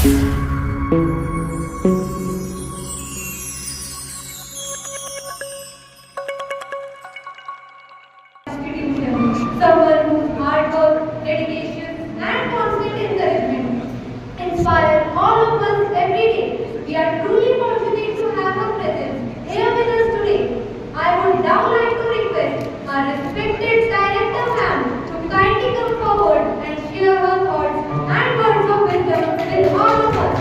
Someone whose hard work, dedication, and constant encouragement inspire all of us every day. We are truly fortunate to have her presence here with us today. I would now like to request our respected director ma'am to kindly come forward and share her thoughts and words of wisdom with all of us.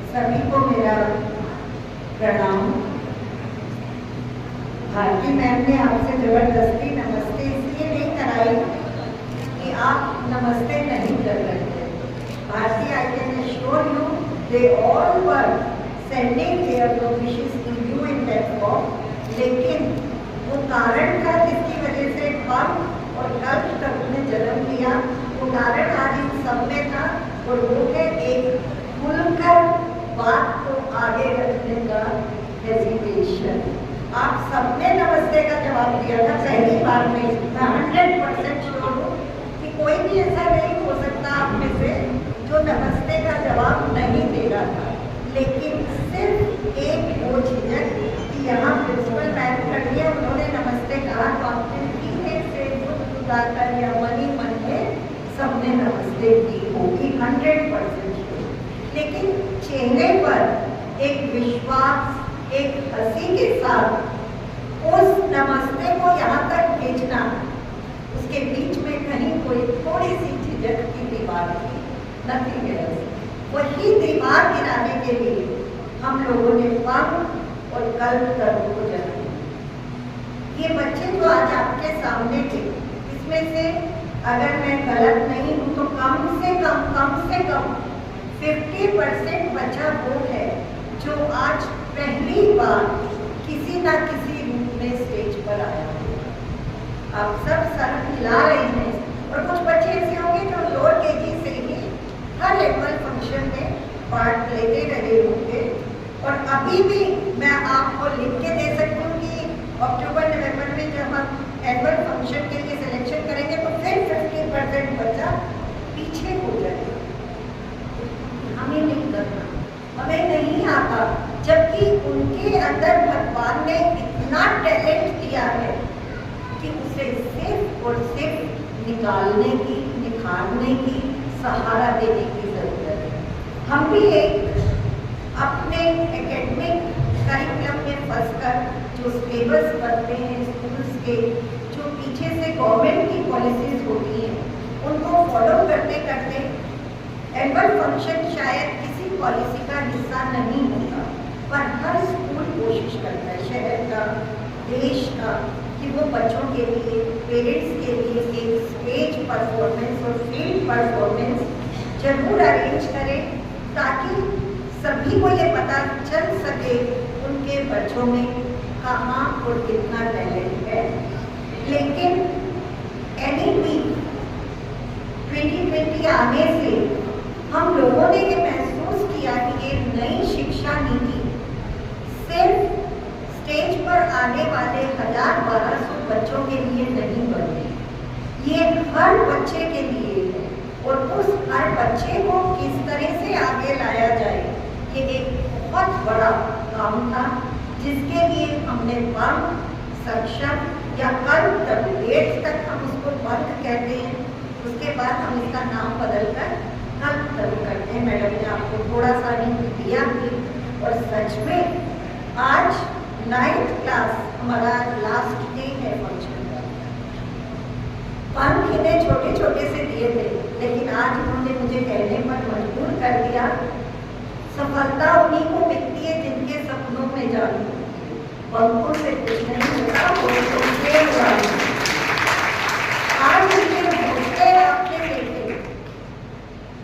सभी को मेरा प्रणाम। Bharti ma'am ने आपसे जबरदस्ती नमस्ते इसलिए नहीं कराई कि आप नमस्ते नहीं कर रहे थे। Bharti, I can assure you they all were sending their wishes to you in that form, लेकिन वो कारण था जिसकी वजह से पंख और कल्प तक ने जन्म लिया। वो कारण आज इन सब में था और वो है एक खुलकर बात को आगे रखने का हेजिटेशन। आप सबने नमस्ते का जवाब दिया था पहली बार में। मैं 100% श्योर हूँ कि कोई भी ऐसा नहीं हो सकता आप में से जो नमस्ते का जवाब नहीं दे रहा था, लेकिन सिर्फ एक वो झिझक कि यहाँ प्रिंसिपल मैम खड़ी है, उन्होंने नमस्ते कहा तो आपने धीरे से उदाकर या मन ही मन में सबने नमस्ते की होगी 100%। लेकिन चेहरे पर एक विश्वास, एक हंसी के साथ उस नमस्ते को यहाँ तक भेजना, उसके बीच में कहीं कोई थोड़ी सी झिझक की दीवार थी, नथिंग एल्स। वही दीवार गिराने के लिए हम लोगों ने पंख और कल्प तक को जन्म। ये बच्चे जो आज आपके सामने थे, इसमें से अगर मैं गलत नहीं हूँ तो कम से कम 50% बच्चा वो है जो आज पहली बार किसी ना किसी रूप में स्टेज पर आया है। आप सब सर हिला रहे हैं और कुछ बच्चे ऐसे होंगे जो लोअर केजी से ही हर एनुअल फंक्शन में पार्ट लेते रहे होंगे। और अभी भी मैं आपको लिख के दे सकती हूँ कि अक्टूबर नवंबर में जब हम एनुअल फंक्शन के लिए सिलेक्शन करेंगे तो फिर 50% बच्चा पीछे हो जाएगा। हमें नहीं करना, हमें नहीं आता, जबकि उनके अंदर भगवान ने इतना टैलेंट दिया है कि उसे सिर्फ और सिर्फ निकालने की, निखारने की, सहारा देने की जरूरत है। हम भी एक अपने एकेडमिक करिकुलम में फंसकर जो सिलेबस पढ़ते हैं स्कूल्स के, जो पीछे से गवर्नमेंट की पॉलिसीज होती हैं, उनको फॉलो करते करते एनुअल फंक्शन शायद किसी पॉलिसी का हिस्सा नहीं होता, पर हर स्कूल कोशिश करता है, शहर का, देश का, कि वो बच्चों के लिए, पेरेंट्स के लिए एक स्टेज परफॉर्मेंस और फील्ड परफॉर्मेंस जरूर अरेंज करे, ताकि सभी को ये पता चल सके उनके बच्चों में कहाँ और कितना टैलेंट है। लेकिन एनईपी 2020 आने से हम लोगों ने ये महसूस किया कि ये नई शिक्षा नीति सिर्फ स्टेज पर आने वाले 1000-1200 बच्चों के लिए नहीं बनी, ये हर बच्चे के लिए है। और उस हर बच्चे को किस तरह से आगे लाया जाए, ये एक बहुत बड़ा काम था, जिसके लिए हमने पंख, सक्षम या कर्म तक, डेट तक हम उसको पंख कहते हैं, उसके बाद हम इसका नाम बदलकर कल्प तक करते हैं। मैडम ने आपको थोड़ा सा हिंट दिया भी, और सच में आज 9th क्लास हमारा लास्ट डे है फंक्शन का। पंख इन्हें छोटे छोटे से दिए थे, लेकिन आज उन्होंने मुझे कहने पर मजबूर कर दिया, सफलता उन्हीं को मिलती है जिनके सपनों में जाती है, पंखों से कुछ नहीं होता। आज मुझे भोजते आपके बेटे,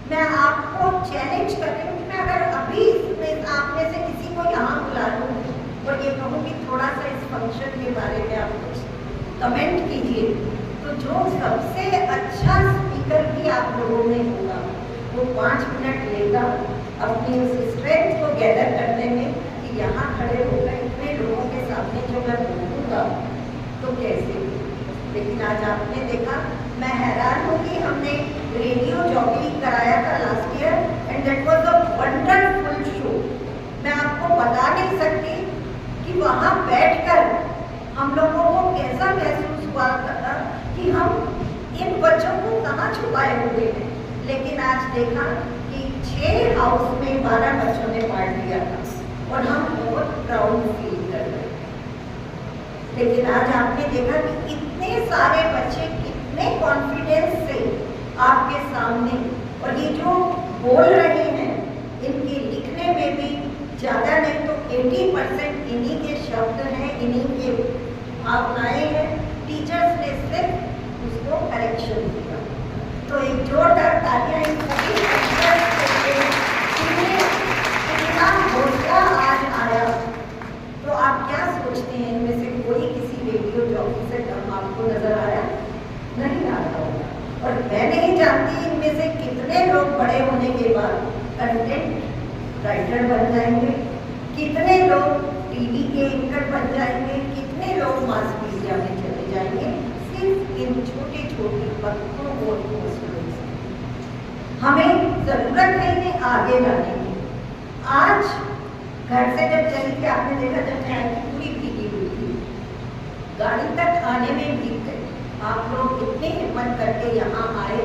मैं आपको चैलेंज कर रही हूँ कि मैं अगर अभी इसमें आप में से किसी को यहाँ बुला लूँ और ये कहूँ कि थोड़ा सा इस फंक्शन के बारे में आप कुछ कमेंट कीजिए, तो जो सबसे अच्छा स्पीकर भी आप लोगों में होगा वो 5 मिनट लेगा अपनी उस स्ट्रेंथ को गैदर करने में कि यहाँ खड़े होकर इतने लोगों के सामने जो मैं बोलूँगा तो कैसे। लेकिन आज आपने देखा, मैं हैरान हूँ कि हमने रेडियो जॉकी कराया था last year and that was a wonderful show. मैं आपको बता नहीं सकती कि वहाँ बैठकर हम लोगों को कैसा महसूस हुआ था कि हम इन बच्चों को कहाँ छुपाए हुए हैं। लेकिन आज देखा कि 6 हाउस में 12 बच्चों ने पार्ट लिया था और हम बहुत प्राउड फील कर रहे हैं। लेकिन आज आपने देखा कि इतने सारे बच्चे कितने कॉन्फिडेंस से आपके सामने, और ये जो बोल रहे हैं इनके लिखने में भी ज़्यादा नहीं तो 80% इन्हीं के शब्द हैं, इन्हीं के भावनाएं हैं। टीचर्स ने सिर्फ उसको करेक्शन दिया। तो एक जोरदार तालियां इन सभी टीचर्स के लिए, जिन्हें इतना हौसला आज आया। तो आप क्या सोचते हैं, इनमें से कोई किसी रेडियो जॉकी से कम आपको नजर आया? नहीं आता होगा। और मैं नहीं जानती इनमें से कितने लोग बड़े होने के बाद कंटेंट राइटर बन जाएंगे, कितने लोग टीवी के एंकर बन जाएंगे, कितने लोग मास मीडिया में चले जाएंगे, सिर्फ इन छोटे छोटे बच्चों और हौसलों से। हमें जरूरत है इन्हें आगे लाने की। आज घर से जब चली थी, आपने देखा जब मैं आई थी पूरी भीगी हुई थी, गाड़ी तक आने में भीग गई। आप लोग इतनी हिम्मत करके यहाँ आए,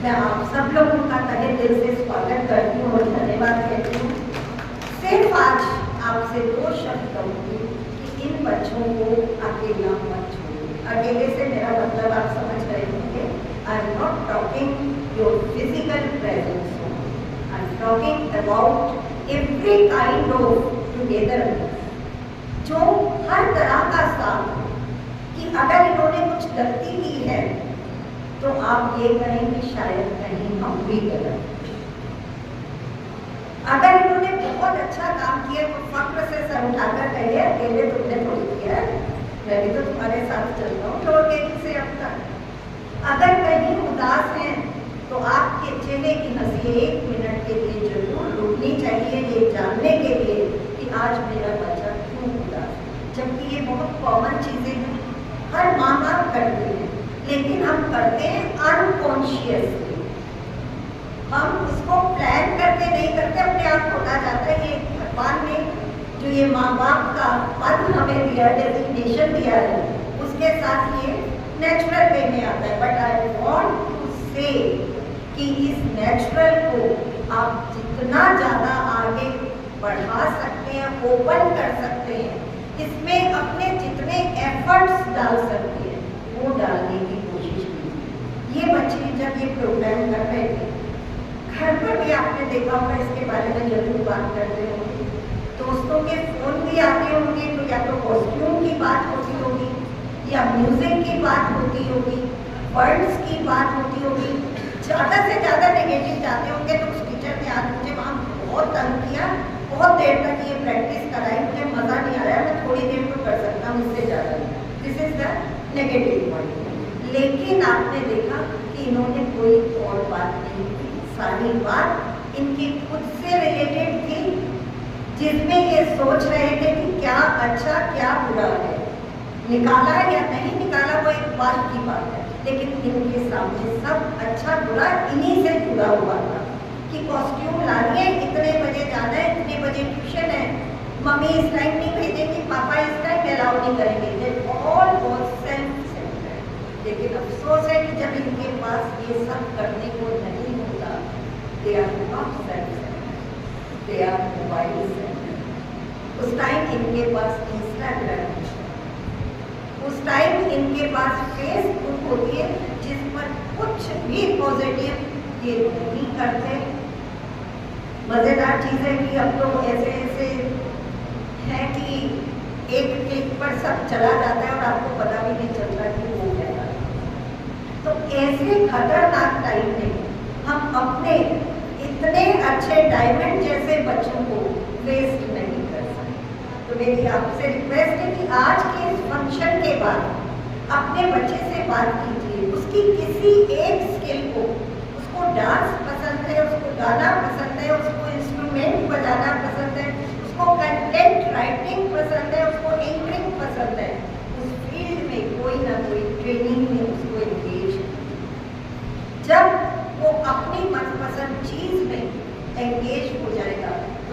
मैं आप सब लोगों का तहे दिल से स्वागत करती हूँ और धन्यवाद कहती हूँ। सिर्फ आज आपसे 2 शब्द कहूँगी कि इन बच्चों को अकेला मत छोड़िए। अकेले से मेरा मतलब आप समझ रहे होंगे, I am not talking your physical presence, I am talking about every kind of togetherness, जो हर तरह का साथ, कि अगर इन्होंने कुछ गलती की है तो आप ये कहें कि शायद कहीं हम भी गलत। अगर इन्होंने बहुत अच्छा काम किया तो फक्र से सर उठाकर कहिए, अकेले तुमने थोड़ी किया है, मैं भी तो तुम्हारे साथ चल रहा हूँ छोड़ के किसे अब तक। अगर कहीं उदास हैं तो आपके चेहरे की हंसी 1 मिनट के लिए जरूर रुकनी चाहिए, ये जानने के लिए कि आज मेरा बच्चा क्यों उदास है। जबकि ये बहुत कॉमन चीजें हैं, हर माँ बाप करते हैं, लेकिन हम करते हैं अनकॉन्शियसली। हम उसको प्लान करके नहीं करते, अपने आप होता जाता है। ये भगवान ने जो ये माँ बाप का पद हमें दिया, डेजिग्नेशन दिया है, उसके साथ ये नेचुरल वे में आता है। बट आई वॉन्ट टू से कि इस नेचुरल को आप जितना ज़्यादा आगे बढ़ा सकते हैं, ओपन कर सकते हैं, इसमें अपने जितने एफर्ट्स डाल सकते हैं वो डालने की कोशिश कीजिए। ये बच्चे जब ये प्रोग्राम कर रहे थे, घर पर भी आपने देखा होगा, इसके बारे में जरूर बात करते होंगे, दोस्तों के फोन भी आते होंगे, तो या तो कॉस्ट्यूम की बात होती होगी या म्यूजिक की बात होती होगी, वर्ड्स की बात होती होगी। ज़्यादा से ज़्यादा नेगेटिव जाते होंगे तो उस टीचर ने आज मुझे वहाँ बहुत तंग किया, बहुत देर तक ये प्रैक्टिस कराई, मुझे मज़ा नहीं आया, मैं थोड़ी देर तो कर सकता हूँ, इससे ज़्यादा नहीं। This is the negative point. लेकिन आपने देखा कि इन्होंने कोई और बात नहीं की, सारी बात इनकी खुद से रिलेटेड थी, जिसमें ये सोच रहे थे कि क्या अच्छा क्या बुरा है, निकाला या नहीं निकाला वो एक बात की बात है। लेकिन इनके सामने सब अच्छा बुरा इन्हीं से जुड़ा हुआ था कि कॉस्ट्यूम लानी है, इतने बजे जाना है, इतने बजे ट्यूशन है, मम्मी इस टाइम नहीं भेजेंगी, पापा इस टाइम अलाउ नहीं करेंगे। All was self centred. लेकिन अफसोस है कि जब इनके पास ये सब करने को नहीं होता, they are not self centred, they are mobile centred. उस टाइम इनके पास इंस्टाग्राम, उस टाइम इनके पास फेसबुक होती है, जिस पर कुछ भी पॉजिटिव ये नहीं करते। मज़ेदार चीज़ है कि अब तो ऐसे ऐसे है कि एक क्लिक पर सब चला जाता है और आपको पता भी नहीं चलता कि वो क्या है। तो ऐसे खतरनाक टाइम में हम अपने इतने अच्छे डायमंड जैसे बच्चों को वेस्ट नहीं कर सकते। तो मेरी आपसे रिक्वेस्ट है कि आज के इस फंक्शन के बाद अपने बच्चे से बात कीजिए, उसकी किसी एक स्किल को, उसको डांस पसंद है, उसको गाना पसंद है, उसको इंस्ट्रूमेंट बजाना पसंद है,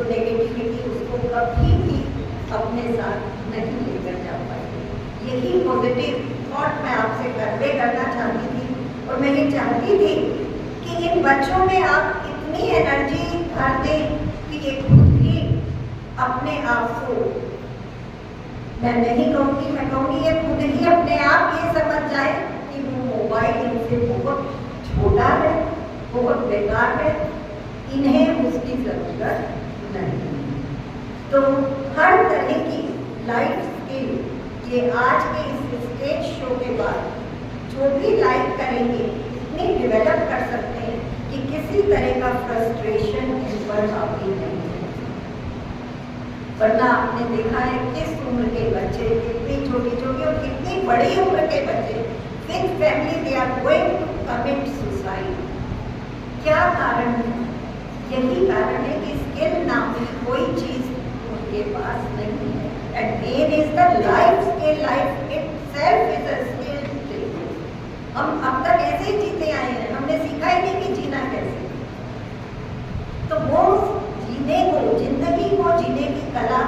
तो नेगेटिविटी उसको कभी भी अपने साथ नहीं लेकर जा पाएगी। यही पॉजिटिव थॉट मैं आपसे कन्वे करना चाहती थी और मैं ये चाहती थी कि इन बच्चों में आप इतनी एनर्जी भर दें कि ये खुद ही अपने आप को, मैं नहीं कहूँगी, मैं कहूँगी ये खुद ही अपने आप ये समझ जाए कि वो मोबाइल इनसे बहुत छोटा है, बहुत बेकार है, इन्हें उसकी ज़रूरत नहीं। तो हर तरह की लाइफ स्किल ये आज के इस स्टेज शो के बाद जो भी लाइफ करेंगे इतनी डेवलप कर सकते हैं कि किसी तरह का फ्रस्ट्रेशन इन पर हावी नहीं है। वरना आपने देखा है किस उम्र के बच्चे, कितनी छोटी छोटी और कितनी बड़ी उम्र के बच्चे with family they are going to commit suicide. क्या कारण है? यही कारण है कि स्किल नाम की कोई चीज उनके पास नहीं है। And main is the life skill, life itself is a skill. हम अब तक ऐसे ही जीते आए हैं, हमने सीखा ही नहीं कि जीना कैसे। तो वो जीने को, जिंदगी को जीने की कला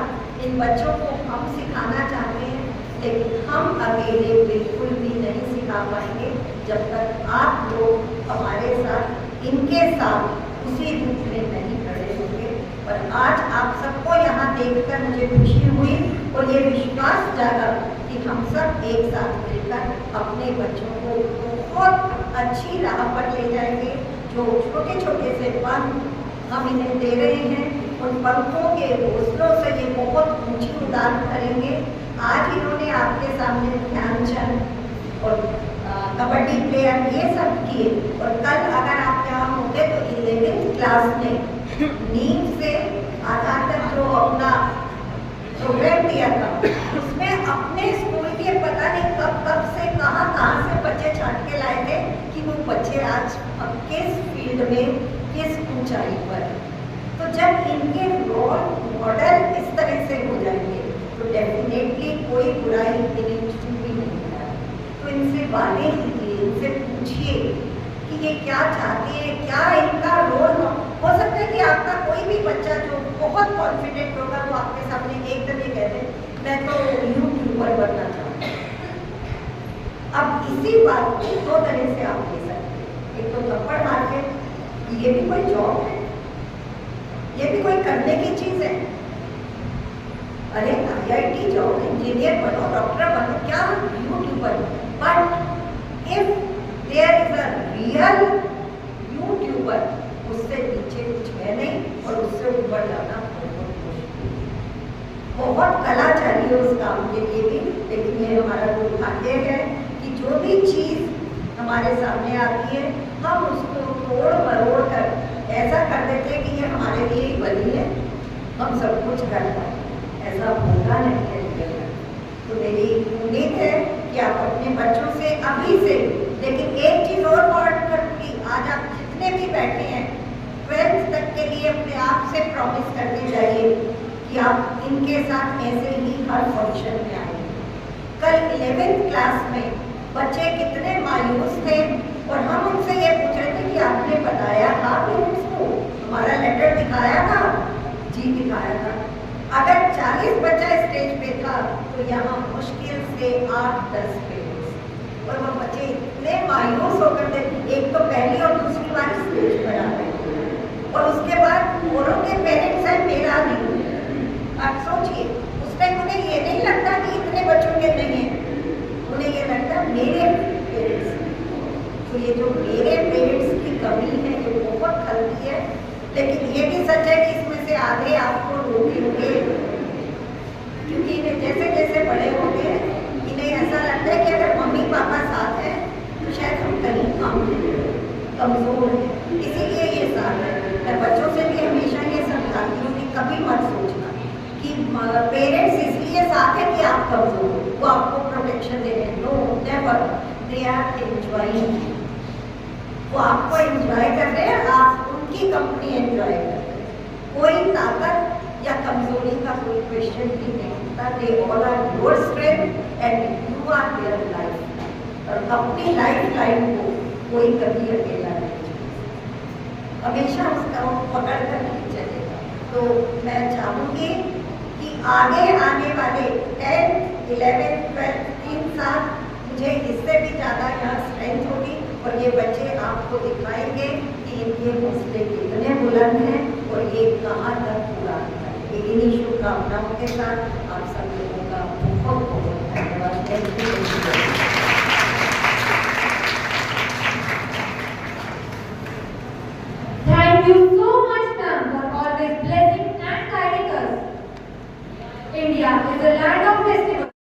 इन बच्चों को हम सिखाना चाहते हैं, लेकिन हम अकेले बिल्कुल भी नहीं सिखा पाएंगे जब तक आप लोग हमारे साथ, इनके साथ उसी रूप में नहीं खड़े होंगे। और आज आप सबको यहाँ देखकर मुझे खुशी हुई और ये विश्वास जागा कि हम सब एक साथ मिलकर अपने बच्चों को बहुत अच्छी राह पर ले जाएंगे। जो छोटे छोटे से पंख हम इन्हें दे रहे हैं, उन पंखों के हौसलों से ये बहुत ऊंची उड़ान करेंगे। आज इन्होंने आपके सामने ध्यानचंद और कबड्डी प्लेयर ये सब किए, और कल अगर आप यहाँ होते तो 11th क्लास में नींव से आधार तक जो अपना प्रोग्राम दिया था, उसमें अपने स्कूल के पता नहीं कब से कहाँ से बच्चे छाट के लाए थे कि वो बच्चे आज अब किस फील्ड में, किस ऊंचाई पर। तो जब इनके रोल मॉडल इस तरह से हो जाएंगे तो डेफिनेटली कोई बुराई इन्हें छू भी नहीं है। तो इनसे बातें कीजिए, इनसे पूछिए कि ये क्या चाहते हैं, क्या इनका रोल हो सकता है कि आपका कोई भी बच्चा जो बहुत कॉन्फिडेंट होगा वो आपके सामने एकदम ही कह दे मैं तो यूट्यूबर बनना चाहता हूँ। अब इसी बात को दो तरह से आप ले सकते हैं। एक तो थप्पड़ मार के, ये भी कोई जॉब है, ये भी कोई करने की चीज है। अरे IIT जाओ, इंजीनियर बनो, डॉक्टर बनो, क्या youtuber. But if there is a real youtuber, उससे पीछे कुछ है नहीं और उससे ऊपर जाना बहुत मुश्किल, बहुत कला चाहिए उस काम के लिए भी। लेकिन ये हमारा दुर्भाग्य है कि जो भी चीज हमारे सामने आती है हम उसको तोड़ मरोड़ कर ऐसा कर देते हैं कि ये हमारे लिए ही बनी है, हम सब कुछ कर पाए। ऐसा होगा नहीं है। तो मेरी उम्मीद है कि आप अपने बच्चों से अभी से, लेकिन एक चीज़ और बात करूँगी, आज आप जितने भी बैठे हैं 12th तक के लिए अपने आप से प्रॉमिस करके जाइए कि आप इनके साथ ऐसे ही हर फंक्शन में आएंगे। कल 11th क्लास में बच्चे कितने मायूस थे और हम उनसे ये पूछ रहे थे कि आपने बताया था पेरेंट्स को, हमारा लेटर दिखाया था? जी दिखाया था। अगर 40 बच्चा स्टेज पे था तो यहाँ मुश्किल से 8-10 पेरेंट्स, और वो बच्चे इतने मायूस होकर थे। एक तो पहली और दूसरी बार स्टेज पर आ गए और उसके बाद औरों के पेरेंट्स हैं, मेरा नहीं। आप सोचिए, उस टाइम उन्हें ये नहीं लगता कि इतने बच्चों के नहीं है, उन्हें ये लगता मेरे पेरेंट्स। तो ये जो मेरे पेरेंट्स की कमी है ये बहुत खलती है। लेकिन ये भी सच है कि इसमें से आधे आपको रोकेंगे, क्योंकि इन्हें जैसे जैसे बड़े होंगे इन्हें ऐसा लगता है कि अगर मम्मी पापा साथ हैं तो शायद हम कहीं कमजोर हैं, इसीलिए ये साथ है। मैं बच्चों से भी हमेशा ये समझाती हूँ कि कभी मत सोचना कि पेरेंट्स इसलिए साथ है कि आप कमजोर हो, वो आपको प्रोटेक्शन दे रहे हैं। No, never, they are enjoying, वो आपको एंजॉय कर रहे हैं, आप उनकी कंपनी एंजॉय कर रहे हैं। कोई ताकत या कमजोरी का कोई क्वेश्चन ही नहीं होता। They all are your strength and you are their life. और अपनी लाइफ लाइन को कोई कभी अकेला नहीं, हमेशा उसका पकड़ कर नहीं चलेगा। तो मैं चाहूँगी कि आगे आने वाले 10th, 11th, 12th 3 साल मुझे इससे भी ज़्यादा यहाँ स्ट्रेंथ होगी और ये बच्चे आपको दिखाएंगे कि इनके हौसले कितने बुलंद हैं और ये कहाँ तक पूरा करेंगे। इन्हीं शुभकामनाओं के साथ आप सब लोगों का बहुत बहुत धन्यवाद।